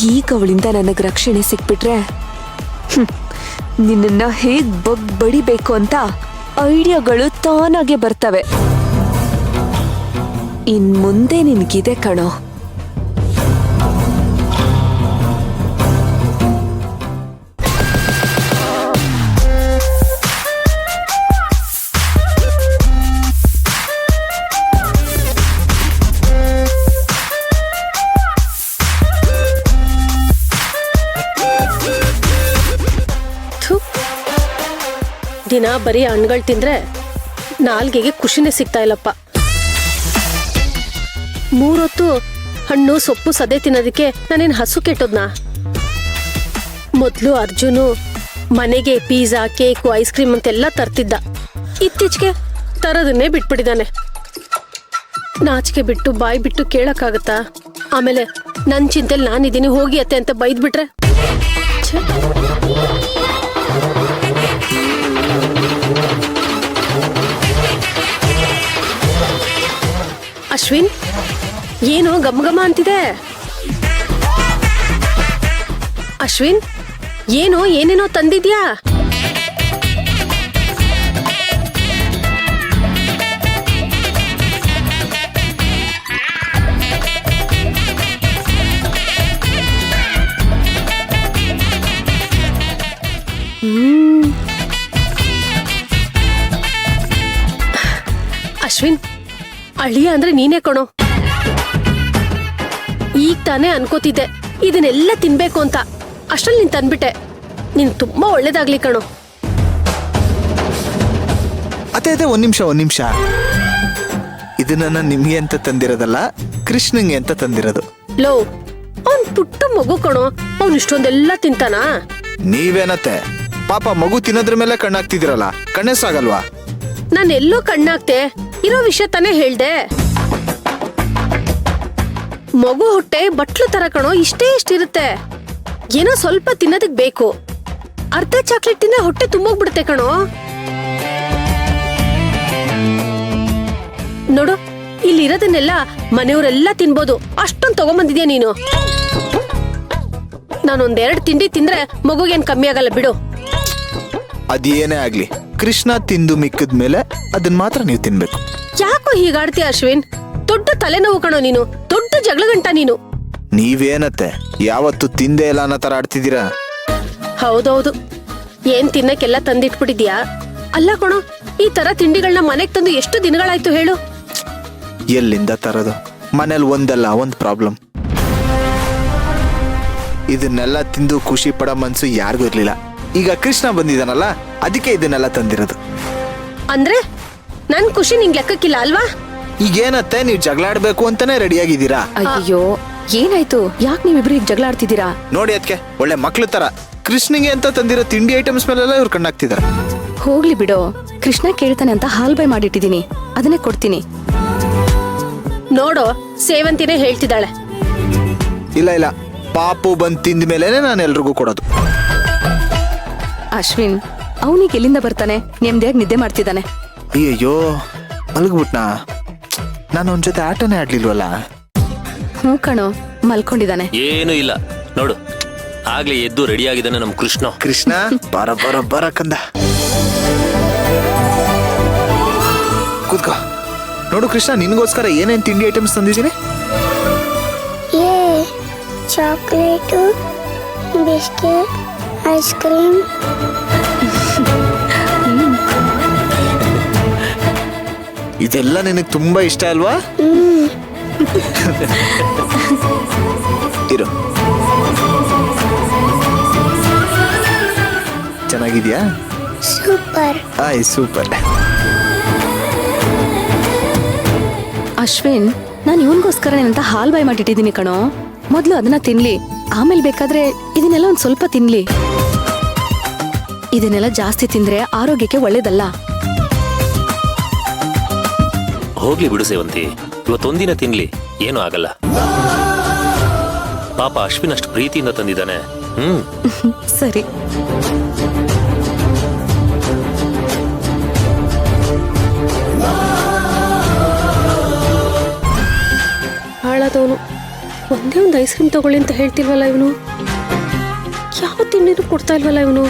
ಈಗ ಅವಳಿಂದ ನನಗೆ ರಕ್ಷಣೆ ಸಿಕ್ಬಿಟ್ರೆ ನಿನ್ನ ಹೇಗ್ ಬಡಿಬೇಕು ಅಂತ ಐಡಿಯಾಗಳು ತಾನಾಗೆ ಬರ್ತವೆ. ಇನ್ ಮುಂದೆ ನಿನ್ಗಿದೆ ಕಣೋ. ದಿನ ಬರೀ ಹಣ್ಣುಗಳು ತಿಂದ್ರೆ ನಾಲ್ಗೆಗೆ ಖುಷಿನೇ ಸಿಗ್ತಾ ಇಲ್ಲಪ್ಪ. 3 ಹೊತ್ತು ಹಣ್ಣು ಸೊಪ್ಪು ಸದೆ ತಿನ್ನೋದಕ್ಕೆ ನಾನೇನು ಹಸು ಕೆಟ್ಟೋದ್ನಾ? ಮೊದಲು ಅರ್ಜುನು ಮನೆಗೆ ಪಿಜ್ಜಾ ಕೇಕು ಐಸ್ ಕ್ರೀಮ್ ಅಂತೆಲ್ಲ ತರ್ತಿದ್ದ. ಇತ್ತೀಚೆಗೆ ತರೋದನ್ನೇ ಬಿಟ್ಬಿಟ್ಟಿದ್ದಾನೆ. ನಾಚಿಕೆ ಬಿಟ್ಟು ಬಾಯಿ ಬಿಟ್ಟು ಕೇಳಕ್ಕಾಗತ್ತಾ? ಆಮೇಲೆ ನನ್ನ ಚಿಂತೆಲಿ ನಾನಿದ್ದೀನಿ ಹೋಗಿ ಅತ್ತೆ ಅಂತ ಬೈದ್ಬಿಟ್ರೆ ಅಶ್ವಿನ್, ಏನೋ ಗಮಗಮ ಅಂತಿದೆ. ಅಶ್ವಿನ್, ಏನೋ ಏನೇನೋ ತಂದಿದ್ಯಾ? ಅಶ್ವಿನ್, ಅಳಿಯ ಅಂದ್ರೆ ನೀನೇ ಕಣೋ. ಈಗ ತಾನೇ ಅನ್ಕೋತಿದ್ದೆ ಇದನ್ನೆಲ್ಲ ತಿನ್ಬೇಕು ಅಂತ, ಅಷ್ಟ್ರಲ್ಲಿ ನೀನ್ ತಂದ್ಬಿಟ್ಟೆ. ನೀನ್ ತುಂಬಾ ಒಳ್ಳೇದಾಗ್ಲಿ ಕಣೋ. ಅದೇ ಒಂದ್ ನಿಮಿಷ. ಇದನ್ನ ನಿಮ್ಗೆ ಅಂತ ತಂದಿರೋದಲ್ಲ, ಕೃಷ್ಣಂಗೆ ಅಂತ ತಂದಿರೋದು. ಲೋ, ಅವ್ನ್ ಪುಟ್ಟ ಮಗು ಕಣೋ, ಅವ್ನ್ ಇಷ್ಟೊಂದೆಲ್ಲ ತಿಂತಾನಾ? ನೀವೇನತ್ತೆ ಪಾಪ ಮಗು ತಿನ್ನೋದ್ರ ಮೇಲೆ ಕಣ್ಣಾಗ್ತಿದಿರಲ್ಲ, ಕಣ್ಣೇ ಸಾಗಲ್ವಾ? ನಾನೆಲ್ಲೋ ಕಣ್ಣಾಗ್ತೆ, ಇರೋ ವಿಷಯ ತಾನೇ ಹೇಳ್ದೆ. ಮಗು ಹೊಟ್ಟೆ ಬಟ್ಲು ತರ ಕಣೋ, ಇಷ್ಟೇ ಇಷ್ಟಿರುತ್ತೆ. ಏನೋ ಸ್ವಲ್ಪ ತಿನ್ನೋದಕ್ ಬೇಕು. ಅರ್ಧ ಚಾಕ್ಲೇಟ್ ತಿಂದ್ರೆ ಹೊಟ್ಟೆ ತುಂಬೋಗ್ಬಿಡುತ್ತೆ ಕಣೋ. ನೋಡು, ಇಲ್ಲಿರೋದನ್ನೆಲ್ಲ ಮನೆಯವರೆಲ್ಲ ತಿನ್ಬೋದು, ಅಷ್ಟೊಂದು ತಗೊಂಬಂದಿದ್ಯಾ ನೀನು. ನಾನೊಂದೆರಡು ತಿಂಡಿ ತಿಂದ್ರೆ ಮಗುಗೇನ್ ಕಮ್ಮಿ ಆಗಲ್ಲ ಬಿಡು. ಅದೇನೇ ಆಗ್ಲಿ, ಕೃಷ್ಣ ತಿಂದು ಮಿಕ್ಕಿದ್ಮೇಲೆ ಅದನ್ನ ಮಾತ್ರ ನೀವು ತಿನ್ಬೇಕು. ಯಾಕೋ ಹೀಗಾಡ್ತೀಯ ಅಶ್ವಿನ್? ದೊಡ್ಡ ತಲೆನೋವು ಕಣೋ ನೀನು, ದೊಡ್ಡ ಜಗಳಗಂಟ ನೀನು. ನೀವೇನತ್ತೆ ಯಾವತ್ತು ತಿಂದೇ ಇಲ್ಲ ಅನ್ನೋ ತರ ಆಡ್ತಿದ್ದೀರಾ? ಹೌದೌದು, ಏನ್ ತಿನ್ನಕ್ಕೆಲ್ಲ ತಂದಿಟ್ಬಿಟ್ಟಿದ್ಯಾ? ಅಲ್ಲ ಕಣೋ, ಈ ತರ ತಿಂಡಿಗಳನ್ನ ಮನೆಗ್ ತಂದು ಎಷ್ಟು ದಿನಗಳಾಯ್ತು ಹೇಳು? ಎಲ್ಲಿಂದ ತರೋದು? ಮನೇಲಿ ಒಂದಲ್ಲ ಒಂದ್ ಪ್ರಾಬ್ಲಮ್. ಇದನ್ನೆಲ್ಲ ತಿಂದು ಖುಷಿ ಪಡೋ ಮನ್ಸು ಯಾರಿಗೂ ಇರ್ಲಿಲ್ಲ. ಈಗ ಕೃಷ್ಣ ಬಂದಿದ್ದಾನಲ್ಲ, ಅದಕ್ಕೆ ಇದನ್ನೆಲ್ಲ ತಂದಿರೋದು. ಅಂದ್ರೆ ನನ್ ಖುಷಿ ನಿಂಗ್ ಲೆಕ್ಕಕ್ಕಿಲ್ಲ ಅಲ್ವಾ? ಈಗೇನತ್ತೆ ನೀವು ಜಗಳಾಡ್ಬೇಕು ಅಂತಾನೆ ರೆಡಿ ಆಗಿದ್ದೀರಾ? ಅಯ್ಯೋ, ಏನಾಯ್ತು? ಯಾಕೆ ನೀವಿಬ್ರು ಈಗ ಜಗಳ ಆಡ್ತಿದ್ದೀರಾ? ನೋಡಿ ಅದಕ್ಕೆ ಒಳ್ಳೆ ಮಕ್ಳು ತರ ಕೃಷ್ಣಂಗೆ ಅಂತ ತಂದಿರೋ ತಿಂಡಿ ಐಟಮ್ಸ್ ಮೇಲೆಲ್ಲ ಇವ್ರು ಕಣ್ಣಾಗ್ತಿದಾರೆ. ಹೋಗ್ಲಿ ಬಿಡೋ, ಕೃಷ್ಣ ಕೇಳ್ತಾನೆ ಅಂತ ಹಾಲ್ ಬೈ ಮಾಡಿಟ್ಟಿದೀನಿ, ಅದನ್ನೇ ಕೊಡ್ತೀನಿ. ನೋಡೋ, ಸೇವಂತಿನೇ ಹೇಳ್ತಿದ್ದಾಳೆ. ಇಲ್ಲ, ಪಾಪು ಬಂದ್ ತಿಂದ ಮೇಲೆ ನಾನು ಎಲ್ರಿಗೂ ಕೊಡೋದು. ಅಶ್ವಿನ್, ಅವನಿಗೆ ಎಲ್ಲಿಂದ ಬರ್ತಾನೆ? ನೆಮ್ಮದಿಯಾಗಿ ನಿದ್ದೆ ಮಾಡ್ತಿದ್ದಾನೆ. ಅಯ್ಯಯ್ಯೋ, ಮಲಗ್ಬಿಟ್ನಾ? ನಾನು ಅವನ ಜೊತೆ ಆಟನೇ ಆಡ್ಲಿಲ್ವಲ್ಲ. ಹ್ಞೂ ಕಣೋ, ಮಲ್ಕೊಂಡಿದ್ದಾನೆ. ಏನು ಇಲ್ಲ ನೋಡು, ಆಗ್ಲೇ ಎದ್ದು ರೆಡಿ ಆಗಿದ್ದಾನೆ ನಮ್ ಕೃಷ್ಣ. ಕೃಷ್ಣ ಬರ ಕಂದ, ಕೂತ್ಕೋ. ನೋಡು ಕೃಷ್ಣ, ನಿನ್ಗೋಸ್ಕರ ಏನೇನ್ ತಿಂಡಿ ಐಟಮ್ಸ್ ತಂದಿದ್ದೀನಿ. Chocolate, biscuit, ice cream. ಇದೆಲ್ಲ ನಿನಗೆ ತುಂಬಾ ಇಷ್ಟ ಅಲ್ವಾ? ಇರು, ಚೆನ್ನಾಗಿದ್ಯಾ? ಸೂಪರ್. ಸೂಪರ್. ಅಶ್ವಿನ್, ನಾನು ಇವನ್ಗೋಸ್ಕರ ಅಂತ ಹಾಲ್ ಬಾಯ್ ಮಾಡಿಟ್ಟಿದ್ದೀನಿ ಕಣೋ. ಮೊದ್ಲು ಅದನ್ನ ತಿನ್ಲಿ, ಆಮೇಲೆ ಬೇಕಾದ್ರೆ ಇದನ್ನೆಲ್ಲ ಒಂದ್ ಸ್ವಲ್ಪ ತಿನ್ಲಿ. ಇದನ್ನೆಲ್ಲ ಜಾಸ್ತಿ ತಿಂದ್ರೆ ಆರೋಗ್ಯಕ್ಕೆ ಒಳ್ಳೇದಲ್ಲ. ಹೋಗ್ಲಿ ಬಿಡು ಸೇವಂತಿ, ಇವತ್ತೊಂದಿನ ತಿನ್ಲಿ, ಏನೂ ಆಗಲ್ಲ. ಪಾಪ ಅಶ್ವಿನ್ ಅಷ್ಟು ಪ್ರೀತಿಯಿಂದ ತಂದಿದ್ದಾನೆ. ಸರಿ. ಹಾಳಾದವನು ಒಂದೇ ಒಂದು ಐಸ್ ಕ್ರೀಮ್ ತಗೊಳ್ಳಿ ಅಂತ ಹೇಳ್ತಿಲ್ವಲ್ಲ ಇವನು. ಯಾವ ತಿಂಡಿನೂ ಕೊಡ್ತಾ ಇಲ್ವಲ್ಲ ಇವನು.